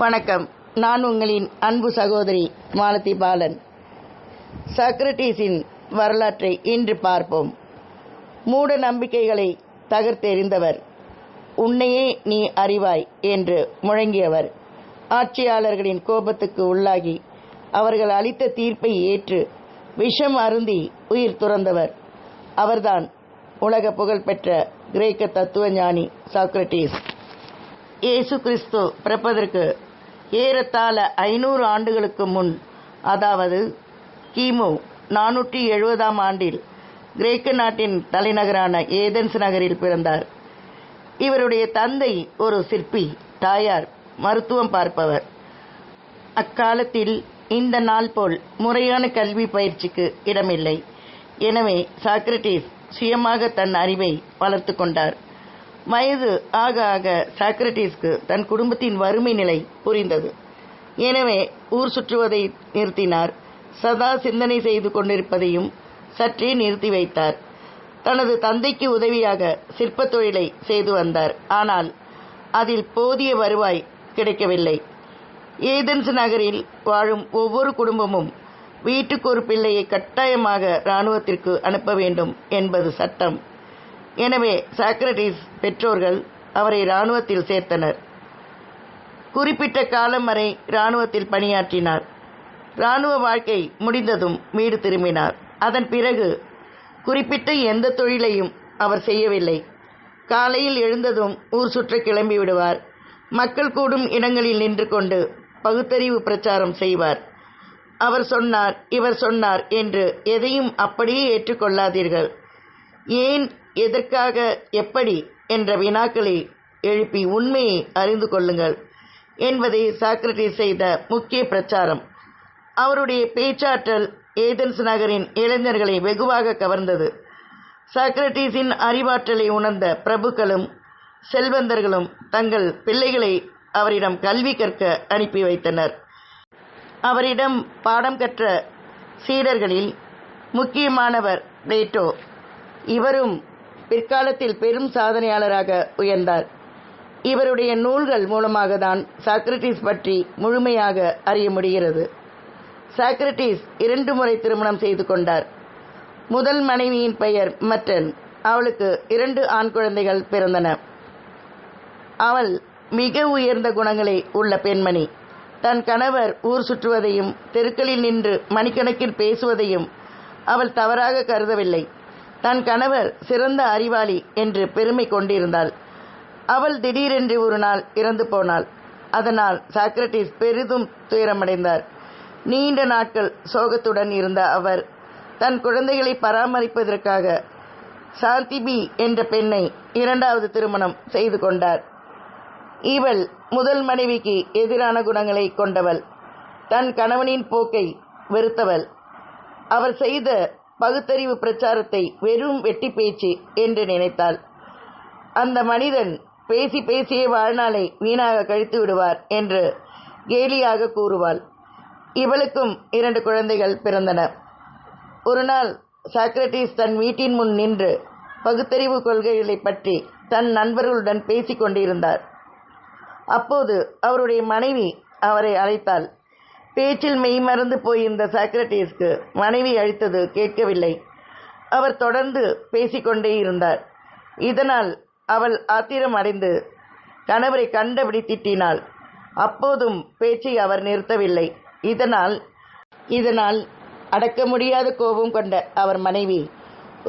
வணக்கம். நான் உங்களின் அன்பு சகோதரி மாலதி பாலன். சாக்ரடீஸின் வரலாற்றை இன்று பார்ப்போம். மூட நம்பிக்கைகளை தகர்த்தெறிந்தவர், உன்னையே நீ அறிவாய் என்று முழங்கியவர், ஆட்சியாளர்களின் கோபத்துக்கு உள்ளாகி அவர்கள் அளித்த தீர்ப்பை ஏற்று விஷம் அருந்தி உயிர் துறந்தவர். அவர்தான் உலக புகழ்பெற்ற கிரேக்க தத்துவ ஞானி சாக்ரடீஸ். இயேசு கிறிஸ்து பிறப்பதற்கு ஏறத்தாழ 500 ஆண்டுகளுக்கு முன், அதாவது கிமு 470 ஆண்டில் கிரேக்க நாட்டின் தலைநகரான ஏதென்ஸ் நகரில் பிறந்தார். இவருடைய தந்தை ஒரு சிற்பி, தாயார் மருத்துவம் பார்ப்பவர். அக்காலத்தில் இந்த நாள் போல் முறையான கல்வி பயிற்சிக்கு இடமில்லை. எனவே சாக்ரடீஸ் சுயமாக தன் அறிவை வளர்த்து கொண்டார். வயது ஆக ஆக சாக்ரடீஸ்க்கு தன் குடும்பத்தின் வறுமை நிலை புரிந்தது. எனவே ஊர் சுற்றுவதை நிறுத்தினார். சதா சிந்தனை செய்து கொண்டிருப்பதையும் சற்றே நிறுத்தி வைத்தார். தனது தந்தைக்கு உதவியாக சிற்பத் தொழிலை செய்து வந்தார். ஆனால் அதில் போதிய வருவாய் கிடைக்கவில்லை. ஏதென்ஸ் நகரில் வாழும் ஒவ்வொரு குடும்பமும் வீட்டுக்கு ஒரு பிள்ளையை கட்டாயமாக இராணுவத்திற்கு அனுப்ப வேண்டும் என்பது சட்டம். எனவே சாக்ரடீஸ் பெற்றோர்கள் அவரை இராணுவத்தில் சேர்த்தனர். குறிப்பிட்ட காலம் வரை இராணுவத்தில் பணியாற்றினார். இராணுவ வாழ்க்கை முடிந்ததும் வீடு திரும்பினார். அதன் பிறகு குறிப்பிட்ட எந்த தொழிலையும் அவர் செய்யவில்லை. காலையில் எழுந்ததும் ஊர் சுற்ற கிளம்பி விடுவார். மக்கள் கூடும் இடங்களில் நின்று கொண்டு பகுத்தறிவு பிரச்சாரம் செய்வார். அவர் சொன்னார், இவர் சொன்னார் என்று எதையும் அப்படியே ஏற்றுக்கொள்ளாதீர்கள். ஏன், எதற்காக, எப்படி என்ற வினாக்களை எழுப்பி உண்மையை அறிந்து கொள்ளுங்கள் என்பதை சாக்ரடீஸ் செய்த முக்கிய பிரச்சாரம். அவருடைய பேச்சாற்றல் ஏதென்ஸ் நகரின் இளைஞர்களை வெகுவாக கவர்ந்தது. சாக்ரடீஸின் அறிவாற்றலை உணர்ந்த பிரபுக்களும் செல்வந்தர்களும் தங்கள் பிள்ளைகளை அவரிடம் கல்வி கற்க அனுப்பி வைத்தனர். அவரிடம் பாடம் கற்ற சீடர்களில் முக்கியமானவர் பிளேட்டோ. இவரும் பிற்காலத்தில் பெரும் சாதனையாளராக உயர்ந்தார். இவருடைய நூல்கள் மூலமாக தான் சாக்ரடீஸ் பற்றி முழுமையாக அறிய முடிகிறது. சாக்ரடீஸ் 2 முறை திருமணம் செய்து கொண்டார். முதல் மனைவியின் பெயர் மெட்டன். அவளுக்கு 2 ஆண் குழந்தைகள் பிறந்தன. அவள் மிக உயர்ந்த குணங்களை உள்ள பெண்மணி. தன் கணவர் ஊர் சுற்றுவதையும் தெருக்களில் நின்று மணிக்கணக்கில் பேசுவதையும் அவள் தவறாக கருதவில்லை. தன் கணவர் சிறந்த அறிவாளி என்று பெருமை கொண்டிருந்தாள். அவள் திடீரென்று ஒரு நாள் இறந்து போனாள். அதனால் சாக்ரடீஸ் பெரிதும் துயரமடைந்தார். நீண்ட நாட்கள் சோகத்துடன் இருந்த அவர் தன் குழந்தைகளை பராமரிப்பதற்காக சாந்திபி என்ற பெண்ணை 2வது திருமணம் செய்து கொண்டார். இவள் முதல் மனைவிக்கு எதிரான குணங்களை கொண்டவள். தன் கணவனின் போக்கை வெறுத்தவள். அவர் செய்த பகுத்தறிவு பிரச்சாரத்தை வெறும் வெட்டி பேச்சு என்று நினைத்தாள். அந்த மனிதன் பேசி பேசியே வாழ்நாளை வீணாக கழித்து விடுவார் என்று கேலியாக கூறுவாள். இவளுக்கும் 2 குழந்தைகள் பிறந்தன. ஒரு நாள் சாக்ரடீஸ் தன் வீட்டின் முன் நின்று பகுத்தறிவு கொள்கைகளை பற்றி தன் நண்பர்களுடன் பேசிக் கொண்டிருந்தார். அப்போது அவருடைய மனைவி அவரை அழைத்தாள். பேச்சில் மெய்மறந்து போயிருந்த சாக்ரடீஸ்க்கு மனைவி அழைத்தது கேட்கவில்லை. அவர் தொடர்ந்து பேசிக்கொண்டே இருந்தார். இதனால் அவள் ஆத்திரம் அடைந்து கணவரை கண்டபடி திட்டினாள். அப்போதும் பேச்சை அவர் நிறுத்தவில்லை. இதனால் அடக்க முடியாத கோபம் கொண்ட அவர் மனைவி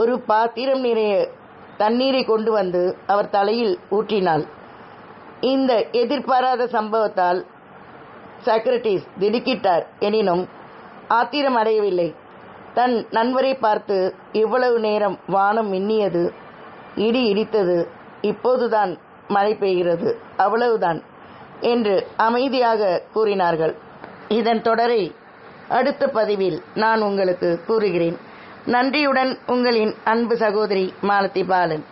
ஒரு பாத்திரம் நிறைய தண்ணீரை கொண்டு வந்து அவர் தலையில் ஊற்றினாள். இந்த எதிர்பாராத சம்பவத்தால் சாக்ரடீஸ் திடுக்கிட்டார். எனினும் ஆத்திரம் அடையவில்லை. தன் நண்பரை பார்த்து, இவ்வளவு நேரம் வானம் மின்னியது, இடி இடித்தது, இப்போதுதான் மழை பெய்கிறது, அவ்வளவுதான் என்று அமைதியாக கூறினார்கள். இதன் தொடரை அடுத்த பதிவில் நான் உங்களுக்கு கூறுகிறேன். நன்றியுடன் உங்களின் அன்பு சகோதரி மாலதி பாலன்.